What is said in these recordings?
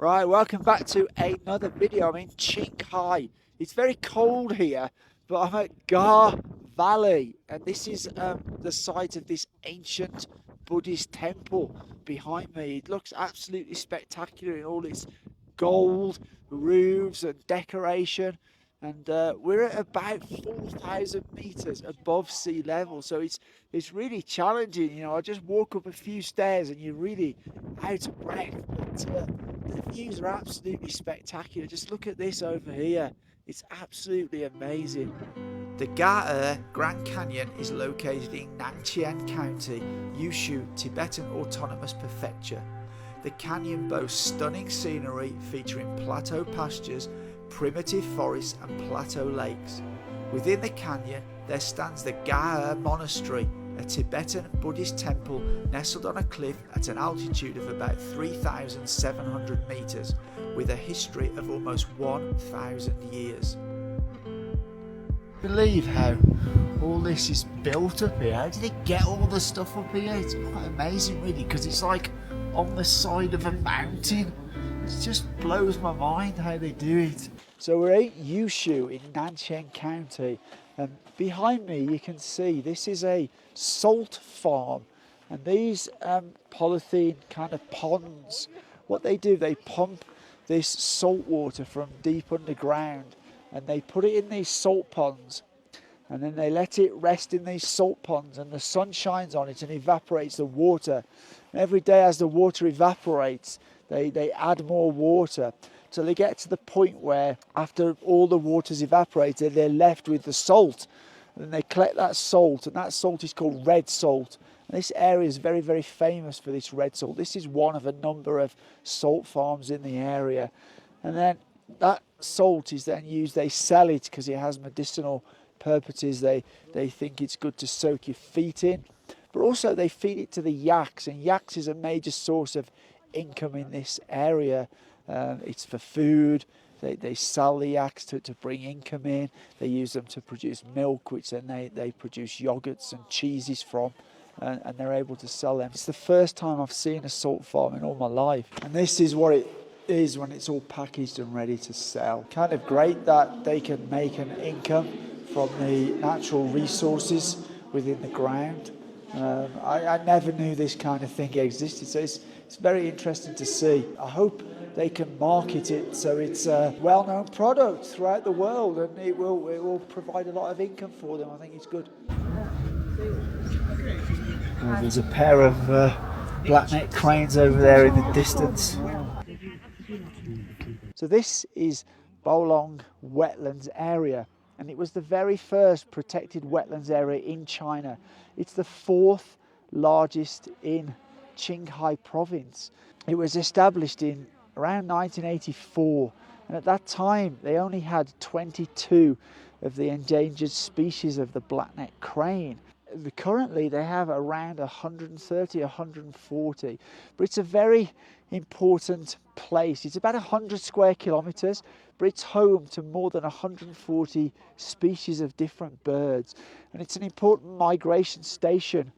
Right, welcome back to another video. I'm in Qinghai. It's very cold here, but I'm at Gar Valley, and this is the site of this ancient Buddhist temple behind me. It looks absolutely spectacular in all its gold roofs and decoration. And we're at about 4,000 meters above sea level, so it's really challenging. You know, I just walk up a few stairs and you're really out of breath. But the views are absolutely spectacular. Just look at this over here. It's absolutely amazing. The Ga Grand Canyon is located in Nangqian County, Yushu, Tibetan Autonomous Prefecture. The canyon boasts stunning scenery featuring plateau pastures, primitive forests and plateau lakes. Within the canyon there stands the Ga Monastery, a Tibetan Buddhist temple nestled on a cliff at an altitude of about 3,700 meters, with a history of almost 1,000 years. Believe how all this is built up here. How did they get all the stuff up here? It's quite amazing really, because it's like on the side of a mountain. It just blows my mind how they do it. So we're at Yushu in Nangqian County, and behind me you can see this is a salt farm, and these polythene kind of ponds, what they do, they pump this salt water from deep underground and they put it in these salt ponds, and then they let it rest in these salt ponds, and the sun shines on it and evaporates the water. And every day as the water evaporates, they add more water till they get to the point where after all the water's evaporated, they're left with the salt. And then they collect that salt, and that salt is called red salt. And this area is very, very famous for this red salt. This is one of a number of salt farms in the area. And then that salt is then used, they sell it because it has medicinal purposes. They think it's good to soak your feet in. But also they feed it to the yaks, and yaks is a major source of income in this area. It's for food. They sell the yaks to bring income in. They use them to produce milk, which then they produce yogurts and cheeses from, and they're able to sell them. It's the first time I've seen a salt farm in all my life. And this is what it is when it's all packaged and ready to sell. Kind of great that they can make an income from the natural resources within the ground. I never knew this kind of thing existed, so it's very interesting to see. I hope they can market it so it's a well-known product throughout the world, and it will provide a lot of income for them. I think it's good. There's a pair of black-necked cranes over there in the distance. So this is Bolong Wetlands Area, and it was the very first protected wetlands area in China. It's the fourth largest in Qinghai province. It was established in around 1984, and at that time they only had 22 of the endangered species of the black-necked crane. Currently they have around 130, 140, but it's a very important place. It's about 100 square kilometers, but it's home to more than 140 species of different birds, and it's an important migration station.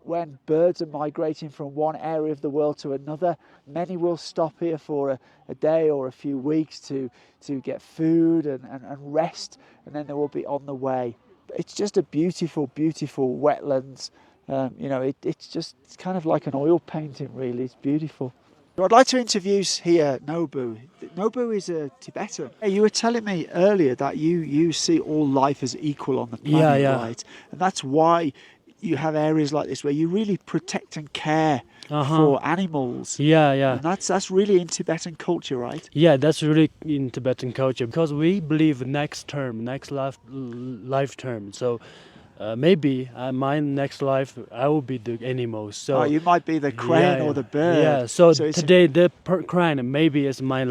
When birds are migrating from one area of the world to another, many will stop here for a day or a few weeks to get food and rest, and then they will be on the way. It's just a beautiful, beautiful wetlands. You know, it's kind of like an oil painting, really. It's beautiful. So I'd like to interview here Nobu. Nobu is a Tibetan. Hey, you were telling me earlier that you see all life as equal on the planet, right? And that's why you have areas like this where you really protect and care for animals. And that's really in Tibetan culture, right? Yeah, that's really in Tibetan culture, because we believe next life term. So maybe my next life I will be the animal. So you might be the crane or the bird. Yeah. So today the crane maybe is my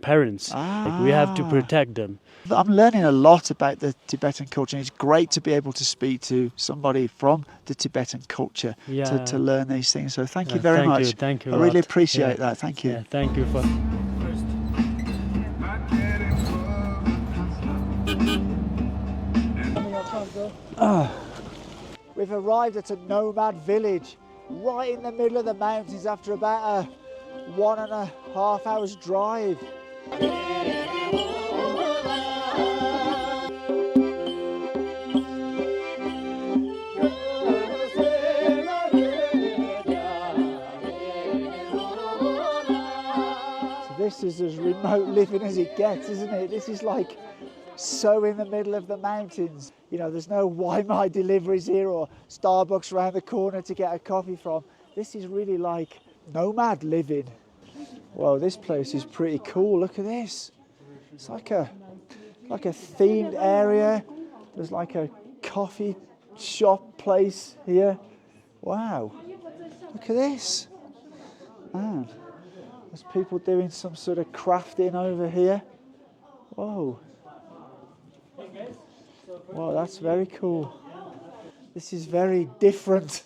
parents. Like, we have to protect them. I'm learning a lot about the Tibetan culture, and it's great to be able to speak to somebody from the Tibetan culture to learn these things. So thank you very much. Thank you. I really appreciate that. Thank you. Yeah, thank you for. We've arrived at a nomad village right in the middle of the mountains after about 1.5 hours drive. This is as remote living as it gets, isn't it? This is like so in the middle of the mountains. You know, there's no Waimai deliveries here or Starbucks around the corner to get a coffee from. This is really like nomad living. Whoa, this place is pretty cool. Look at this. It's like a themed area. There's like a coffee shop place here. Wow. Look at this. Man. There's people doing some sort of crafting over here. Whoa. Wow, that's very cool. This is very different.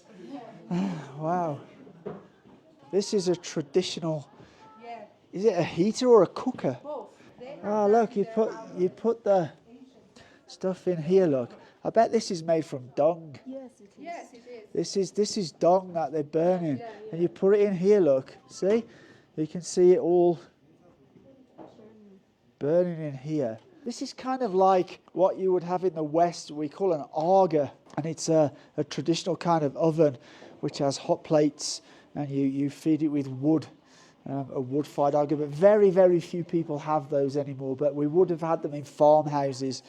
Wow. This is a traditional. Is it a heater or a cooker? Both. Oh, look, you put the stuff in here, look. I bet this is made from dung. Yes, it is. Yes, it is. This is dung that they're burning. And you put it in here, look. See? You can see it all burning in here. This is kind of like what you would have in the West, we call an aga. And it's a traditional kind of oven which has hot plates and you feed it with wood, a wood-fired aga. But very, very few people have those anymore, but we would have had them in farmhouses.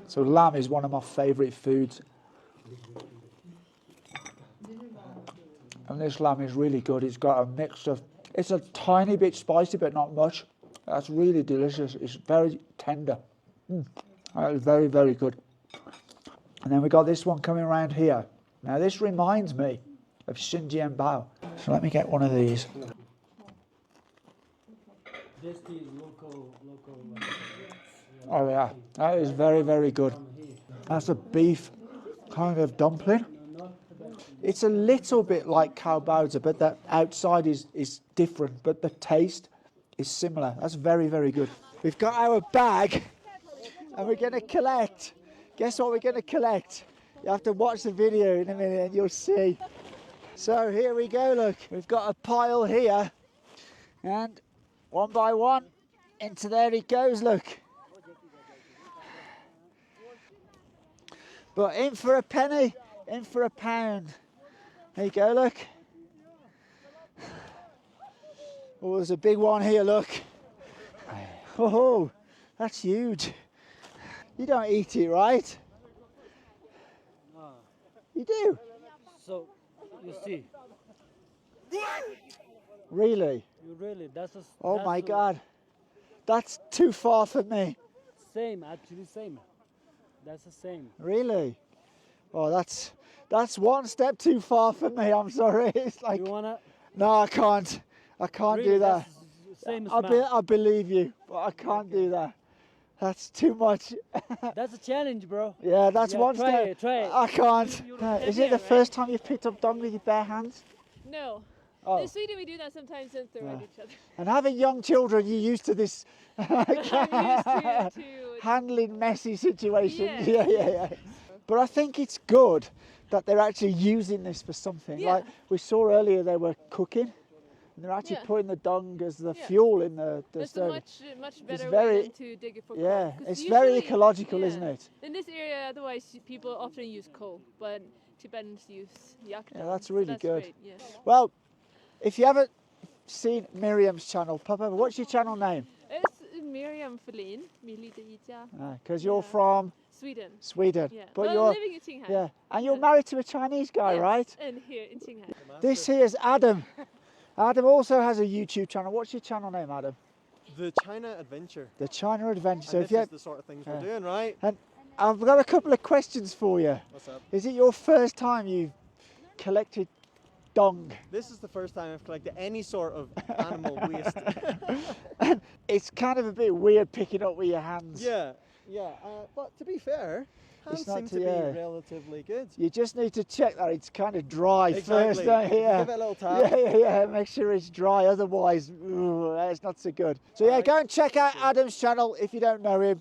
So lamb is one of my favourite foods. And this lamb is really good. It's got a mix of, it's a tiny bit spicy, but not much. That's really delicious. It's very tender. That is very, very good. And then we got this one coming around here. Now this reminds me of Xinjiang. So let me get one of these. This is local. Oh yeah, that is very, very good. That's a beef kind of dumpling. It's a little bit like cow bowser, but the outside is different, but the taste is similar. That's very, very good. We've got our bag and we're going to collect. Guess what we're going to collect? You have to watch the video in a minute and you'll see. So here we go, look. We've got a pile here and one by one into there it goes, look. But in for a penny, in for a pound. There you go, look. Oh, there's a big one here, look. Oh, that's huge. You don't eat it, right? You do? So, you see. Really? That's a... Oh my God. That's too far for me. Same, actually same. That's the same. Really? Oh, that's one step too far for me. I'm sorry. It's like, You wanna? no, I can't. I can't Really, do that. that's same as I believe you, but I can't do that. That's too much. That's a challenge, bro. Yeah, that's Yeah, one try step. it, try it. I can't. You No, live is it the here, first time you've picked up dung with your bare hands? No. Oh. In Sweden we do that sometimes and throw at each other. And having young children, you're used to this I'm used to handling messy situations. Yeah. Yeah. But I think it's good that they're actually using this for something. Yeah. Like we saw earlier, they were cooking, and they're actually Yeah. putting the dung as the Yeah. fuel in the It's a stove. much better very- way than to dig it for coal. Yeah, 'Cause it's very usually- ecological, yeah. isn't it? In this area, otherwise people often use coal, but Tibetans use yak dung. Yeah, that's so really good. Great, yeah. Well, if you haven't seen Miriam's channel, pop over. What's your channel name? It's Miriam Feline, Milita Ija, Because you're Yeah. from Sweden. Sweden, Yeah. but well, you're living in Qinghai. yeah, and you're Yeah. married to a Chinese guy, Yes, right? And here in Qinghai. This here's Adam. Adam also has a YouTube channel. What's your channel name, Adam? The China Adventure. The China Adventure. So And if this you, is the sort of things Yeah. we're doing, right? and I've got a couple of questions for you. What's up? Is it your first time you've collected dung? This is the first time I've collected any sort of animal waste. It's kind of a bit weird picking up with your hands. Yeah. But to be fair, hands not seem too- to yeah. be relatively good. You just need to check that it's kind of dry first, Exactly. don't you? Give it a little tap. Yeah. Make sure it's dry. Otherwise, it's not so good. So yeah, Alright. go and check out Adam's channel if you don't know him.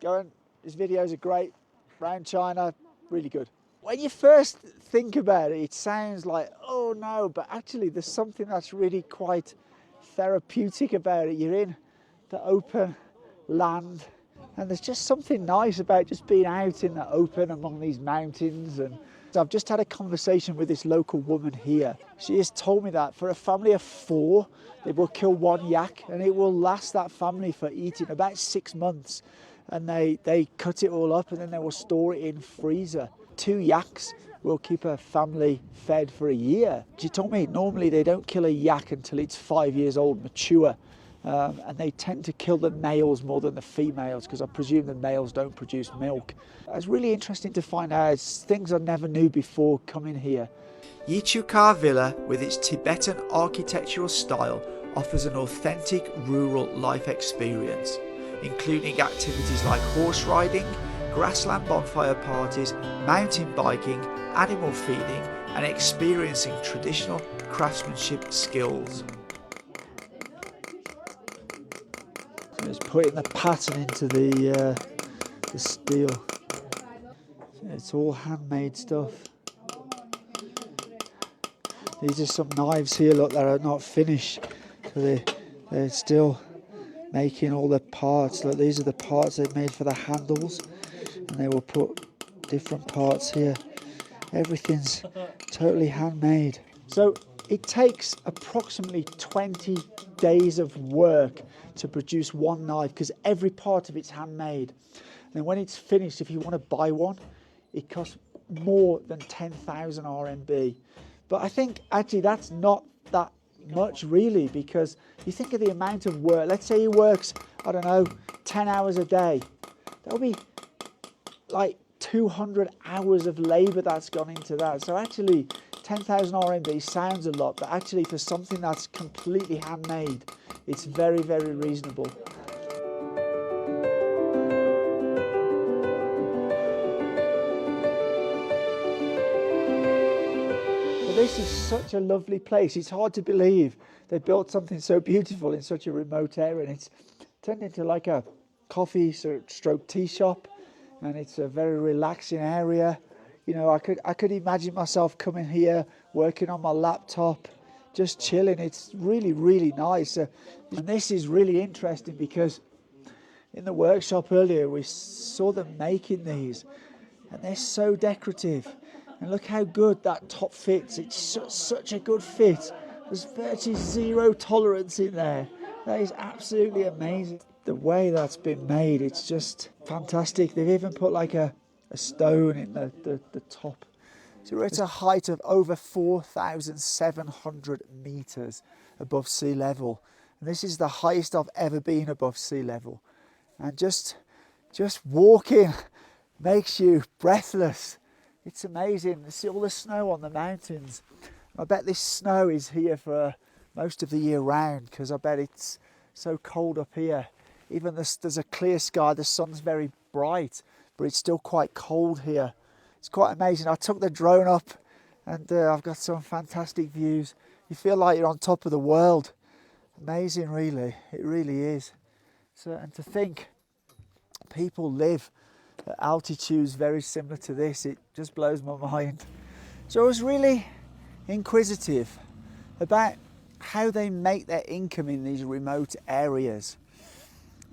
Go and His videos are great. Round China, really good. When you first think about it, it sounds like, oh no, but actually there's something that's really quite therapeutic about it. You're in the open land, and there's just something nice about just being out in the open among these mountains. And I've just had a conversation with this local woman here. She has told me that for a family of 4, they will kill 1 yak, and it will last that family for eating about 6 months. And they cut it all up, and then they will store it in freezer. 2 yaks will keep a family fed for a year. She told me normally they don't kill a yak until it's 5 years old, mature. And they tend to kill the males more than the females, because I presume the males don't produce milk. It's really interesting to find out things I never knew before coming here. Yichukar Villa, with its Tibetan architectural style, offers an authentic rural life experience, including activities like horse riding, grassland bonfire parties, mountain biking, animal feeding, and experiencing traditional craftsmanship skills. Just putting the pattern into the steel. It's all handmade stuff. These are some knives here, look, that are not finished. So they're still making all the parts. Look, these are the parts they've made for the handles, and they will put different parts here. Everything's totally handmade. So it takes approximately 20 days of work to produce one knife, because every part of it's handmade. And when it's finished, if you want to buy one, it costs more than 10,000 RMB. But I think actually that's not that much really, because you think of the amount of work. Let's say he works, I don't know, 10 hours a day. That'll be like 200 hours of labour that's gone into that. So actually 10,000 RMB sounds a lot, but actually for something that's completely handmade, it's very, very reasonable. Well, this is such a lovely place. It's hard to believe they built something so beautiful in such a remote area, and it's turned into like a coffee stroke tea shop, and it's a very relaxing area. You know, I could imagine myself coming here, working on my laptop, just chilling. It's really, really nice. And this is really interesting because in the workshop earlier, we saw them making these, and they're so decorative. And look how good that top fits. It's such a good fit. There's virtually zero tolerance in there. That is absolutely amazing. The way that's been made, it's just fantastic. They've even put like a stone in the top. So we're at a height of over 4,700 metres above sea level. And this is the highest I've ever been above sea level. And just walking makes you breathless. It's amazing. You see all the snow on the mountains. I bet this snow is here for most of the year round, because I bet it's so cold up here. Even there's a clear sky, the sun's very bright, but it's still quite cold here. It's quite amazing. I took the drone up, and I've got some fantastic views. You feel like you're on top of the world. Amazing, really. It really is. So, and to think people live at altitudes very similar to this, it just blows my mind. So I was really inquisitive about how they make their income in these remote areas.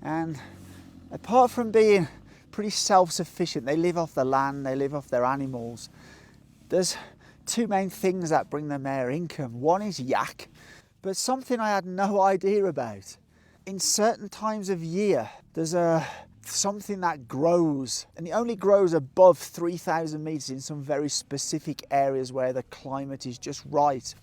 And apart from being pretty self-sufficient, they live off the land, they live off their animals. There's 2 main things that bring them their income. One is yak, but something I had no idea about. In certain times of year, there's something that grows, and it only grows above 3,000 metres in some very specific areas where the climate is just right.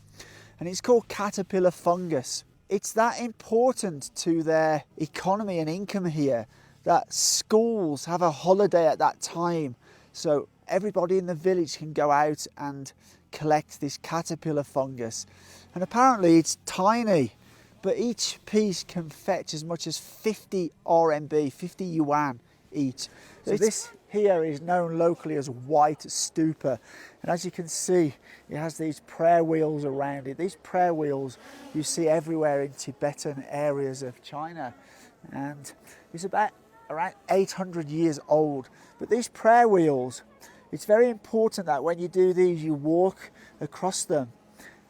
And it's called caterpillar fungus. It's that important to their economy and income here that schools have a holiday at that time, so everybody in the village can go out and collect this caterpillar fungus. And apparently it's tiny, but each piece can fetch as much as 50 RMB, 50 yuan each. So this here is known locally as white stupa, and as you can see, it has these prayer wheels around it. These prayer wheels you see everywhere in Tibetan areas of China, and it's about around 800 years old. But these prayer wheels, it's very important that when you do these, you walk across them,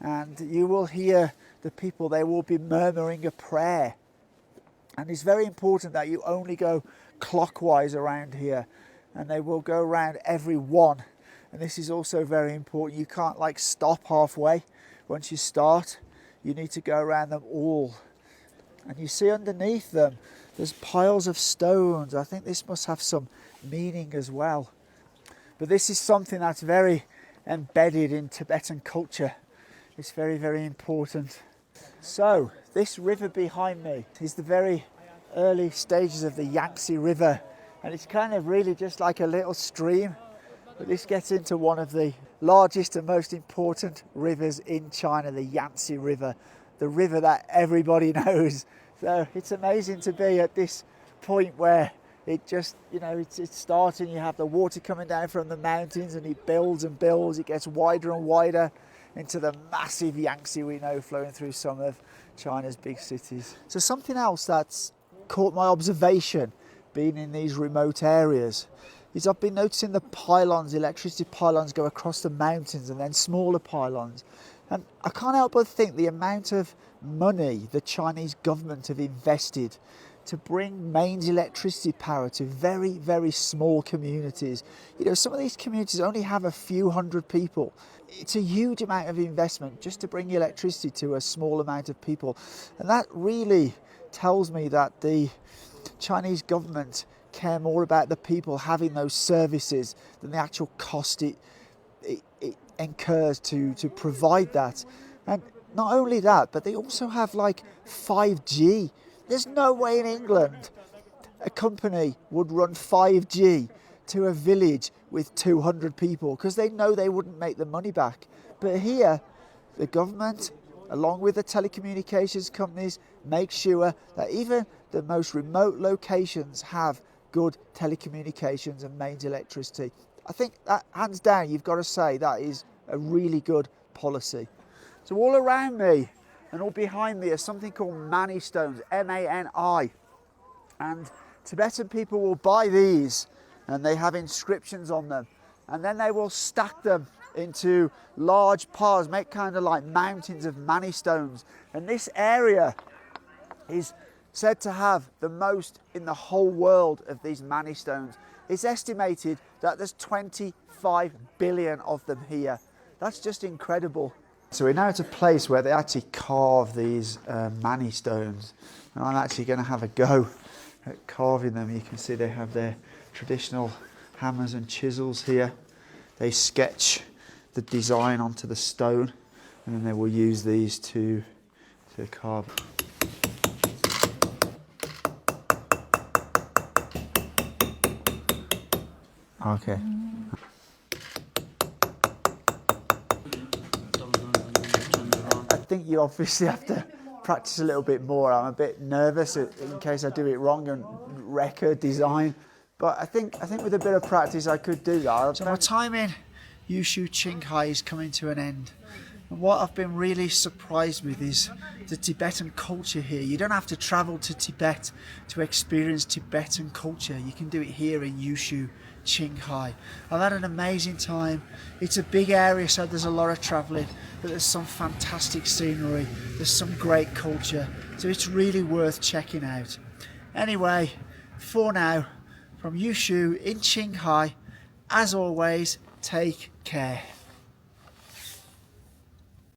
and you will hear the people, they will be murmuring a prayer. And it's very important that you only go clockwise around here, and they will go around every one. And this is also very important. You can't like stop halfway. Once you start, you need to go around them all. And you see underneath them, there's piles of stones. I think this must have some meaning as well. But this is something that's very embedded in Tibetan culture. It's very, very important. So this river behind me is the very early stages of the Yangtze River, and it's kind of really just like a little stream, but this gets into one of the largest and most important rivers in China, the Yangtze River, the river that everybody knows. So it's amazing to be at this point where it just, you know, it's starting, you have the water coming down from the mountains, and it builds and builds, it gets wider and wider into the massive Yangtze we know flowing through some of China's big cities. So something else that's caught my observation being in these remote areas is I've been noticing the pylons, electricity pylons go across the mountains, and then smaller pylons. And I can't help but think the amount of money the Chinese government have invested to bring mains electricity power to very, very small communities. You know, some of these communities only have a few hundred people. It's a huge amount of investment just to bring electricity to a small amount of people. And that really tells me that the Chinese government care more about the people having those services than the actual cost it incurs to provide that. And not only that, but they also have like 5G. There's no way in England a company would run 5G to a village with 200 people, because they know they wouldn't make the money back. But here, the government, along with the telecommunications companies, make sure that even the most remote locations have good telecommunications and mains electricity. I think that, hands down, you've got to say that is a really good policy. So all around me and all behind me are something called mani stones, M-A-N-I. And Tibetan people will buy these, and they have inscriptions on them. And then they will stack them into large piles, make kind of like mountains of mani stones. And this area is said to have the most in the whole world of these mani stones. It's estimated that there's 25 billion of them here. That's just incredible. So we're now at a place where they actually carve these mani stones, and I'm actually going to have a go at carving them. You can see they have their traditional hammers and chisels here. They sketch the design onto the stone, and then they will use these to carve. Okay. I think you obviously have to practice a little bit more. I'm a bit nervous in case I do it wrong and wreck a design. But I think with a bit of practice I could do that. So my time in Yushu Qinghai is coming to an end. And what I've been really surprised with is the Tibetan culture here. You don't have to travel to Tibet to experience Tibetan culture. You can do it here in Yushu Qinghai. I've had an amazing time. It's a big area, so there's a lot of travelling, but there's some fantastic scenery, there's some great culture, so it's really worth checking out. Anyway, for now, from Yushu in Qinghai, as always, take care.